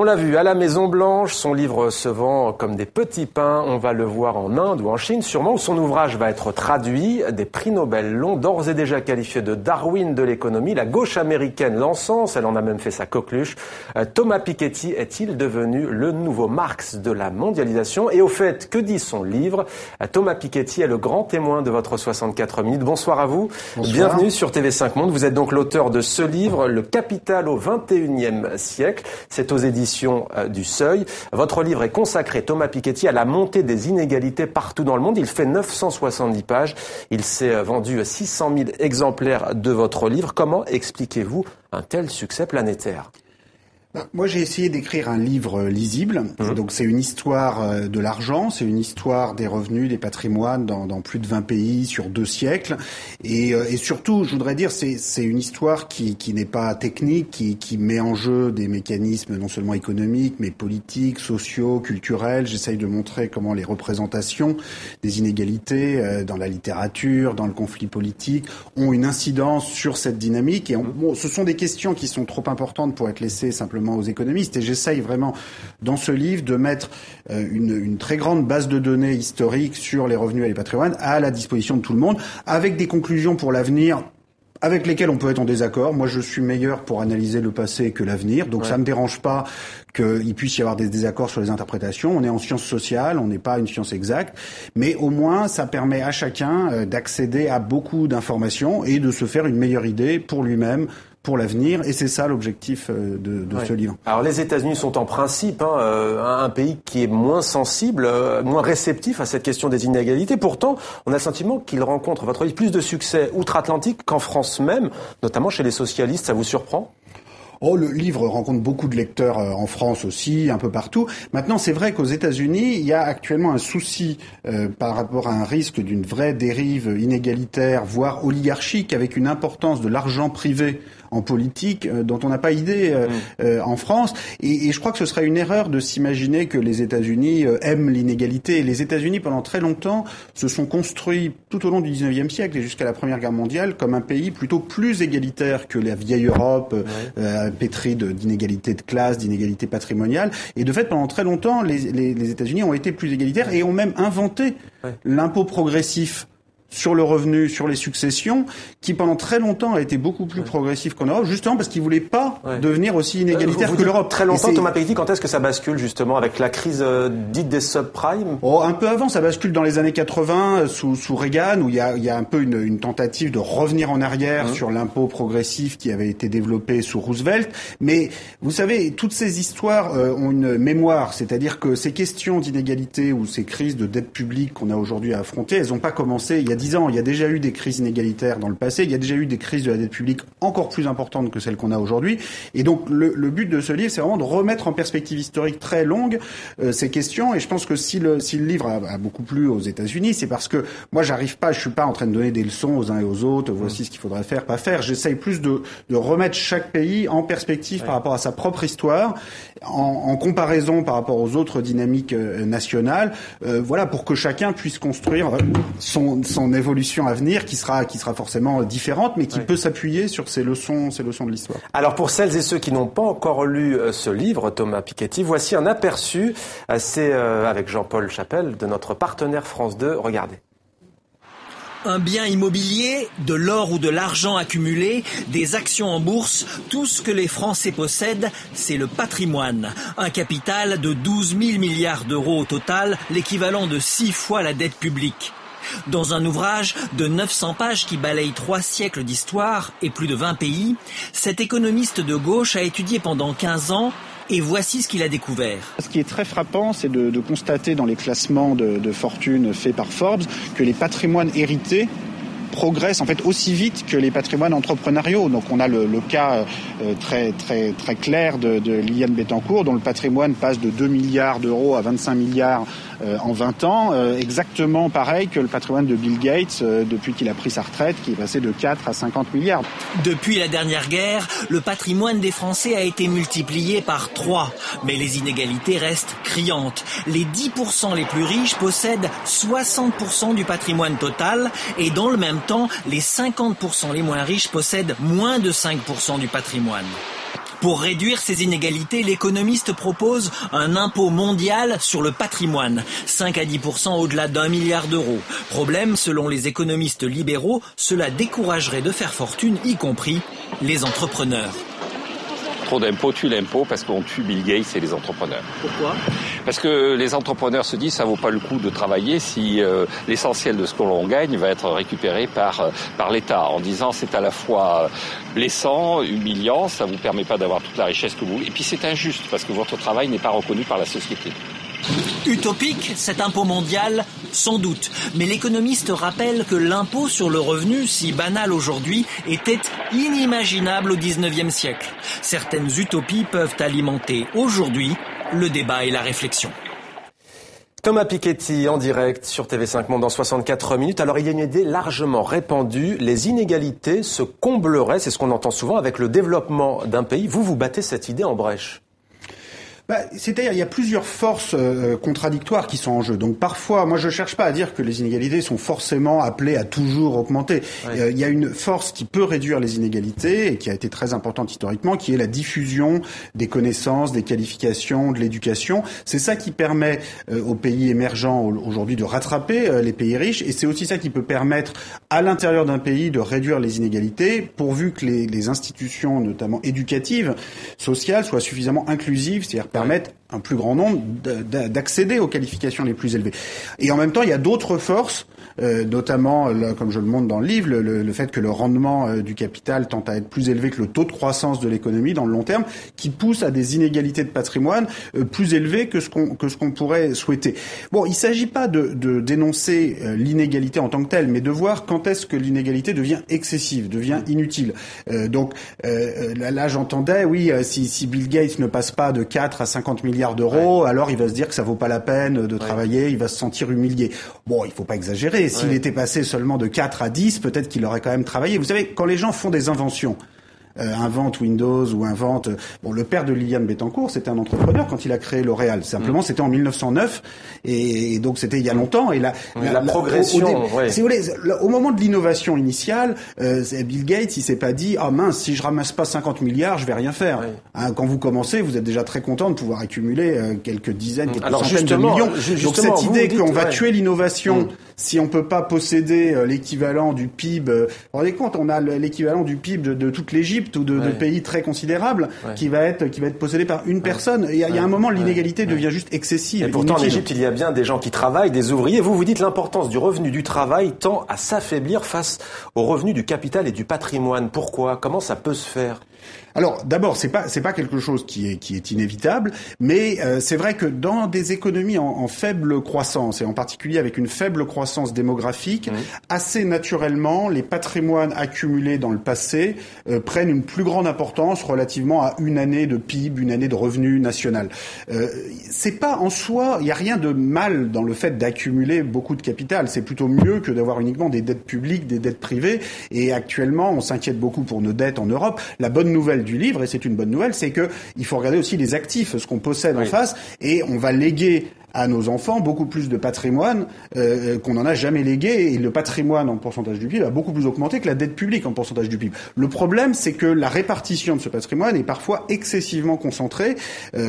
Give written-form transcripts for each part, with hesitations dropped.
l'a vu à la Maison-Blanche, son livre se vend comme des petits pains. On va le voir en Inde ou en Chine, sûrement, où son ouvrage va être traduit. Des prix Nobel l'ont d'ores et déjà qualifié de Darwin de l'économie. La gauche américaine l'encense, elle en a même fait sa coqueluche. Thomas Piketty est-il devenu le nouveau Marx de la mondialisation? Et au fait, que dit son livre? Thomas Piketty est le grand témoin de votre 64 minutes. Bonsoir à vous. Bonsoir. Bienvenue sur TV5 Monde. Vous êtes donc l'auteur de ce livre, Le Capital au XXIe siècle. C'est aux éditions du Seuil. Votre livre est consacré, Thomas Piketty, à la montée des inégalités partout dans le monde. Il fait 970 pages. Il s'est vendu 600 000 exemplaires de votre livre. Comment expliquez-vous un tel succès planétaire ? Moi, j'ai essayé d'écrire un livre lisible. Donc, c'est une histoire de l'argent, c'est une histoire des revenus, des patrimoines dans plus de 20 pays sur 2 siècles. Et surtout, je voudrais dire, c'est une histoire qui n'est pas technique, qui met en jeu des mécanismes non seulement économiques, mais politiques, sociaux, culturels. J'essaye de montrer comment les représentations des inégalités dans la littérature, dans le conflit politique, ont une incidence sur cette dynamique. Et ce sont des questions qui sont trop importantes pour être laissées simplement aux économistes, et j'essaye vraiment dans ce livre de mettre une très grande base de données historiques sur les revenus et les patrimoines à la disposition de tout le monde, avec des conclusions pour l'avenir avec lesquelles on peut être en désaccord. Moi, je suis meilleur pour analyser le passé que l'avenir, donc ça me dérange pas qu'il puisse y avoir des désaccords sur les interprétations. On est en sciences sociales, on n'est pas une science exacte, mais au moins ça permet à chacun d'accéder à beaucoup d'informations et de se faire une meilleure idée pour lui-même, pour l'avenir, et c'est ça l'objectif de ce livre. Alors les États-Unis sont en principe un pays qui est moins sensible, moins réceptif à cette question des inégalités. Pourtant, on a le sentiment qu'il rencontre, votre livre, plus de succès outre-Atlantique qu'en France même, notamment chez les socialistes. Ça vous surprend ? Le livre rencontre beaucoup de lecteurs en France aussi, un peu partout. Maintenant, c'est vrai qu'aux États-Unis, il y a actuellement un souci par rapport à un risque d'une vraie dérive inégalitaire, voire oligarchique, avec une importance de l'argent privé en politique dont on n'a pas idée en France. Et je crois que ce serait une erreur de s'imaginer que les États-Unis aiment l'inégalité. Les États-Unis, pendant très longtemps, se sont construits tout au long du XIXe siècle et jusqu'à la Première Guerre mondiale comme un pays plutôt plus égalitaire que la vieille Europe, pétrie d'inégalités de classe, d'inégalités patrimoniales. Et de fait, pendant très longtemps, les États-Unis ont été plus égalitaires et ont même inventé l'impôt progressif sur le revenu, sur les successions, qui pendant très longtemps a été beaucoup plus progressif qu'en Europe, justement parce qu'ils voulaient pas devenir aussi inégalitaires que l'Europe. Très longtemps, Thomas Piketty, quand est-ce que ça bascule justement avec la crise dite des subprimes ? Un peu avant, ça bascule dans les années 80 sous Reagan, où il y a un peu une tentative de revenir en arrière sur l'impôt progressif qui avait été développé sous Roosevelt. Mais vous savez, toutes ces histoires ont une mémoire, c'est-à-dire que ces questions d'inégalité ou ces crises de dette publique qu'on a aujourd'hui à affronter, elles n'ont pas commencé il y a 10 ans. Il y a déjà eu des crises inégalitaires dans le passé, il y a déjà eu des crises de la dette publique encore plus importantes que celles qu'on a aujourd'hui. Et donc le but de ce livre, c'est vraiment de remettre en perspective historique très longue ces questions. Et je pense que si le livre a beaucoup plu aux États-Unis, c'est parce que moi je suis pas en train de donner des leçons aux uns et aux autres, voici ce qu'il faudrait faire, pas faire. J'essaye plus de remettre chaque pays en perspective par rapport à sa propre histoire, en comparaison par rapport aux autres dynamiques nationales, pour que chacun puisse construire son évolution à venir qui sera forcément différente, mais qui peut s'appuyer sur ces leçons de l'histoire. Alors pour celles et ceux qui n'ont pas encore lu ce livre, Thomas Piketty, voici un aperçu, c'est avec Jean-Paul Chapelle de notre partenaire France 2. Regardez. Un bien immobilier, de l'or ou de l'argent accumulé, des actions en bourse, tout ce que les Français possèdent, c'est le patrimoine. Un capital de 12 000 milliards d'euros au total, l'équivalent de 6 fois la dette publique. Dans un ouvrage de 900 pages qui balaye 3 siècles d'histoire et plus de 20 pays, cet économiste de gauche a étudié pendant 15 ans et voici ce qu'il a découvert. Ce qui est très frappant, c'est de constater dans les classements de fortune faits par Forbes que les patrimoines hérités progressent en fait aussi vite que les patrimoines entrepreneuriaux. Donc on a le cas très très très clair de Liliane Bettencourt, dont le patrimoine passe de 2 milliards d'euros à 25 milliards en 20 ans, exactement pareil que le patrimoine de Bill Gates depuis qu'il a pris sa retraite, qui est passé de 4 à 50 milliards. Depuis la dernière guerre, le patrimoine des Français a été multiplié par 3, mais les inégalités restent criantes. Les 10% les plus riches possèdent 60% du patrimoine total et dans le même temps, les 50% les moins riches possèdent moins de 5% du patrimoine. Pour réduire ces inégalités, l'économiste propose un impôt mondial sur le patrimoine, 5 à 10% au-delà d'1 milliard d'euros. Problème, selon les économistes libéraux, cela découragerait de faire fortune, y compris les entrepreneurs. Trop d'impôts tue l'impôt parce qu'on tue Bill Gates et les entrepreneurs. Pourquoi ? Parce que les entrepreneurs se disent ça vaut pas le coup de travailler si l'essentiel de ce que l'on gagne va être récupéré par l'État, en disant c'est à la fois blessant, humiliant, ça vous permet pas d'avoir toute la richesse que vous voulez, et puis c'est injuste parce que votre travail n'est pas reconnu par la société. Utopique, cet impôt mondial, sans doute. Mais l'économiste rappelle que l'impôt sur le revenu, si banal aujourd'hui, était inimaginable au XIXe siècle. Certaines utopies peuvent alimenter aujourd'hui le débat et la réflexion. Thomas Piketty en direct sur TV5 Monde dans 64 minutes. Alors il y a une idée largement répandue, les inégalités se combleraient, c'est ce qu'on entend souvent, avec le développement d'un pays. Vous battez cette idée en brèche. C'est-à-dire, il y a plusieurs forces contradictoires qui sont en jeu. Donc parfois, moi je cherche pas à dire que les inégalités sont forcément appelées à toujours augmenter. Ouais. Il y a une force qui peut réduire les inégalités et qui a été très importante historiquement, qui est la diffusion des connaissances, des qualifications, de l'éducation. C'est ça qui permet aux pays émergents aujourd'hui de rattraper les pays riches, et c'est aussi ça qui peut permettre à l'intérieur d'un pays de réduire les inégalités, pourvu que les institutions, notamment éducatives, sociales, soient suffisamment inclusives, c'est-à-dire permettre un plus grand nombre d'accéder aux qualifications les plus élevées. Et en même temps, il y a d'autres forces, notamment, comme je le montre dans le livre, le fait que le rendement du capital tend à être plus élevé que le taux de croissance de l'économie dans le long terme, qui pousse à des inégalités de patrimoine plus élevées que ce qu'on pourrait souhaiter. Bon, il ne s'agit pas de dénoncer l'inégalité en tant que telle, mais de voir quand est-ce que l'inégalité devient excessive, devient inutile. Donc là, j'entendais, oui, si Bill Gates ne passe pas de 4 à 50 milliards d'euros, alors il va se dire que ça vaut pas la peine de travailler, il va se sentir humilié. Bon, il faut pas exagérer. S'il était passé seulement de 4 à 10, peut-être qu'il aurait quand même travaillé. Vous savez, quand les gens font des inventions, invente Windows ou invente... Bon, le père de Liliane Bettencourt, c'était un entrepreneur quand il a créé L'Oréal. Simplement, c'était en 1909, et donc c'était il y a longtemps. Et la progression... Si vous voulez, au moment de l'innovation initiale, Bill Gates, il s'est pas dit « Ah mince, si je ramasse pas 50 milliards, je vais rien faire. Oui. » Quand vous commencez, vous êtes déjà très content de pouvoir accumuler quelques dizaines, quelques centaines de millions. Donc cette idée qu'on va tuer l'innovation si on peut pas posséder l'équivalent du PIB... Vous vous rendez compte, on a l'équivalent du PIB de toute l'Égypte, ou de pays très considérables, qui va être possédé par une personne. Il y a un moment, l'inégalité devient juste excessive. Et pourtant, en Égypte, il y a bien des gens qui travaillent, des ouvriers. Vous dites l'importance du revenu du travail tend à s'affaiblir face au revenu du capital et du patrimoine. Pourquoi ? Comment ça peut se faire ? Alors, d'abord, c'est pas quelque chose qui est inévitable, mais c'est vrai que dans des économies en faible croissance, et en particulier avec une faible croissance démographique, assez naturellement, les patrimoines accumulés dans le passé prennent une plus grande importance relativement à une année de PIB, une année de revenu national. C'est pas en soi, il y a rien de mal dans le fait d'accumuler beaucoup de capital. C'est plutôt mieux que d'avoir uniquement des dettes publiques, des dettes privées. Et actuellement, on s'inquiète beaucoup pour nos dettes en Europe. La bonne nouvelle du livre, et c'est une bonne nouvelle, c'est que il faut regarder aussi les actifs, ce qu'on possède en face, et on va léguer à nos enfants beaucoup plus de patrimoine qu'on n'en a jamais légué, et le patrimoine en pourcentage du PIB a beaucoup plus augmenté que la dette publique en pourcentage du PIB. Le problème, c'est que la répartition de ce patrimoine est parfois excessivement concentrée.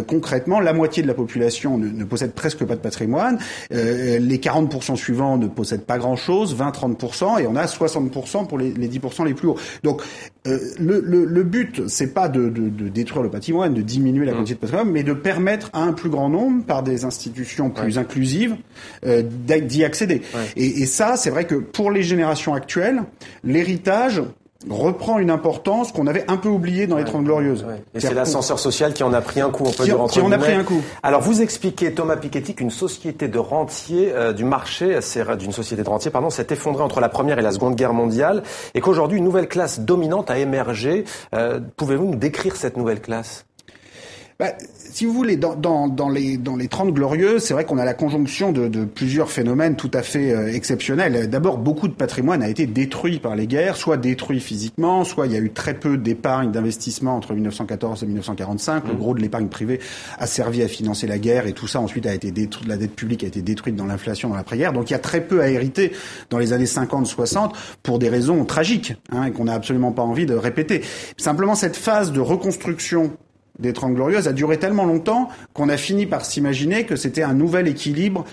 Concrètement, la moitié de la population ne possède presque pas de patrimoine, les 40% suivants ne possèdent pas grand-chose, 20-30%, et on a 60% pour les 10% les plus hauts. Donc le but, c'est pas de détruire le patrimoine, de diminuer la quantité de patrimoine, mais de permettre à un plus grand nombre, par des institutions plus inclusives, d'y accéder. Et ça, c'est vrai que pour les générations actuelles, l'héritage reprend une importance qu'on avait un peu oubliée dans les 30 Glorieuses. Et c'est l'ascenseur social qui en a pris un coup, on peut dire entre guillemets. Qui en a pris un coup. Alors vous expliquez, Thomas Piketty, qu'une société de rentiers s'est effondrée entre la Première et la Seconde Guerre mondiale, et qu'aujourd'hui une nouvelle classe dominante a émergé. Pouvez-vous nous décrire cette nouvelle classe ? Si vous voulez, dans les 30 Glorieuses, c'est vrai qu'on a la conjonction de plusieurs phénomènes tout à fait exceptionnels. D'abord, beaucoup de patrimoine a été détruit par les guerres, soit détruit physiquement, soit il y a eu très peu d'épargne, d'investissement entre 1914 et 1945. Le gros de l'épargne privée a servi à financer la guerre, et tout ça ensuite a été détruit. La dette publique a été détruite dans l'inflation, dans l'après-guerre. Donc il y a très peu à hériter dans les années 50-60 pour des raisons tragiques, et qu'on n'a absolument pas envie de répéter. Simplement, cette phase de reconstruction des 30 Glorieuses a duré tellement longtemps qu'on a fini par s'imaginer que c'était un nouvel équilibre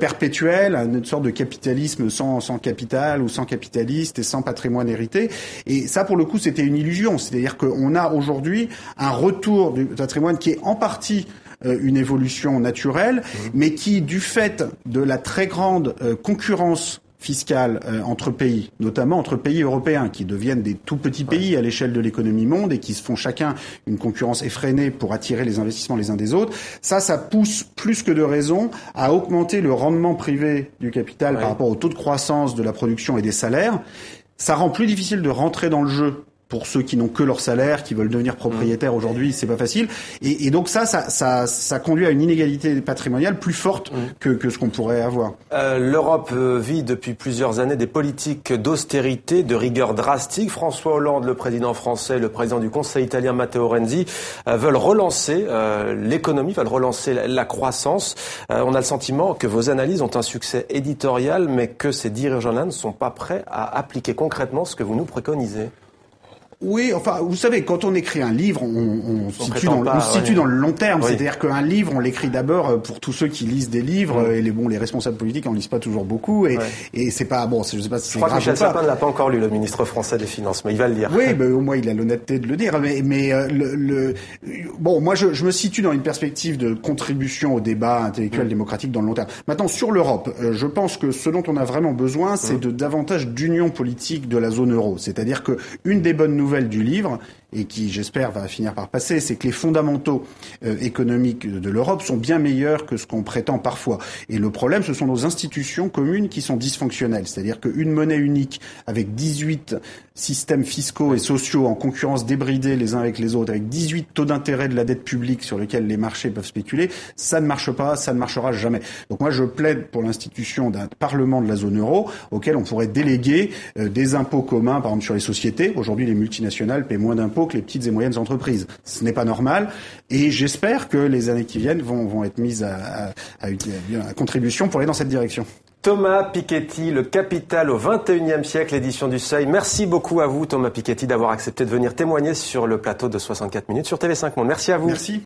perpétuel, une sorte de capitalisme sans capital ou sans capitaliste et sans patrimoine hérité. Et ça, pour le coup, c'était une illusion. C'est-à-dire qu'on a aujourd'hui un retour du patrimoine qui est en partie une évolution naturelle, mais qui, du fait de la très grande concurrence fiscale entre pays, notamment entre pays européens, qui deviennent des tout petits pays à l'échelle de l'économie monde et qui se font chacun une concurrence effrénée pour attirer les investissements les uns des autres, ça pousse plus que de raison à augmenter le rendement privé du capital par rapport au taux de croissance de la production et des salaires. Ça rend plus difficile de rentrer dans le jeu pour ceux qui n'ont que leur salaire, qui veulent devenir propriétaires aujourd'hui, c'est pas facile. Et donc ça conduit à une inégalité patrimoniale plus forte que ce qu'on pourrait avoir. L'Europe vit depuis plusieurs années des politiques d'austérité, de rigueur drastique. François Hollande, le président français, le président du Conseil italien Matteo Renzi veulent relancer l'économie, veulent relancer la croissance. On a le sentiment que vos analyses ont un succès éditorial, mais que ces dirigeants-là ne sont pas prêts à appliquer concrètement ce que vous nous préconisez. Oui, enfin, vous savez, quand on écrit un livre, on se situe dans le long terme. Oui. C'est-à-dire qu'un livre, on l'écrit d'abord pour tous ceux qui lisent des livres. Et les responsables politiques en lisent pas toujours beaucoup. Et c'est pas je sais pas si c'est grave ou pas. Michel Sapin ne l'a pas encore lu, le ministre français des Finances, mais il va le lire. Oui, au moins il a l'honnêteté de le dire. Moi je me situe dans une perspective de contribution au débat intellectuel démocratique dans le long terme. Maintenant, sur l'Europe, je pense que ce dont on a vraiment besoin, c'est de davantage d'union politique de la zone euro. C'est-à-dire que une des bonnes nouvelles du livre, et qui, j'espère, va finir par passer, c'est que les fondamentaux économiques de l'Europe sont bien meilleurs que ce qu'on prétend parfois. Et le problème, ce sont nos institutions communes qui sont dysfonctionnelles. C'est-à-dire qu'une monnaie unique avec 18 systèmes fiscaux et sociaux en concurrence débridée les uns avec les autres, avec 18 taux d'intérêt de la dette publique sur lesquels les marchés peuvent spéculer, ça ne marche pas, ça ne marchera jamais. Donc moi, je plaide pour l'institution d'un parlement de la zone euro auquel on pourrait déléguer des impôts communs, par exemple sur les sociétés. Aujourd'hui, les multinationales paient moins d'impôts que les petites et moyennes entreprises. Ce n'est pas normal. Et j'espère que les années qui viennent vont être mises à contribution pour aller dans cette direction. Thomas Piketty, Le Capital au XXIe siècle, édition du Seuil. Merci beaucoup à vous, Thomas Piketty, d'avoir accepté de venir témoigner sur le plateau de 64 minutes sur TV5 Monde. Merci à vous. Merci.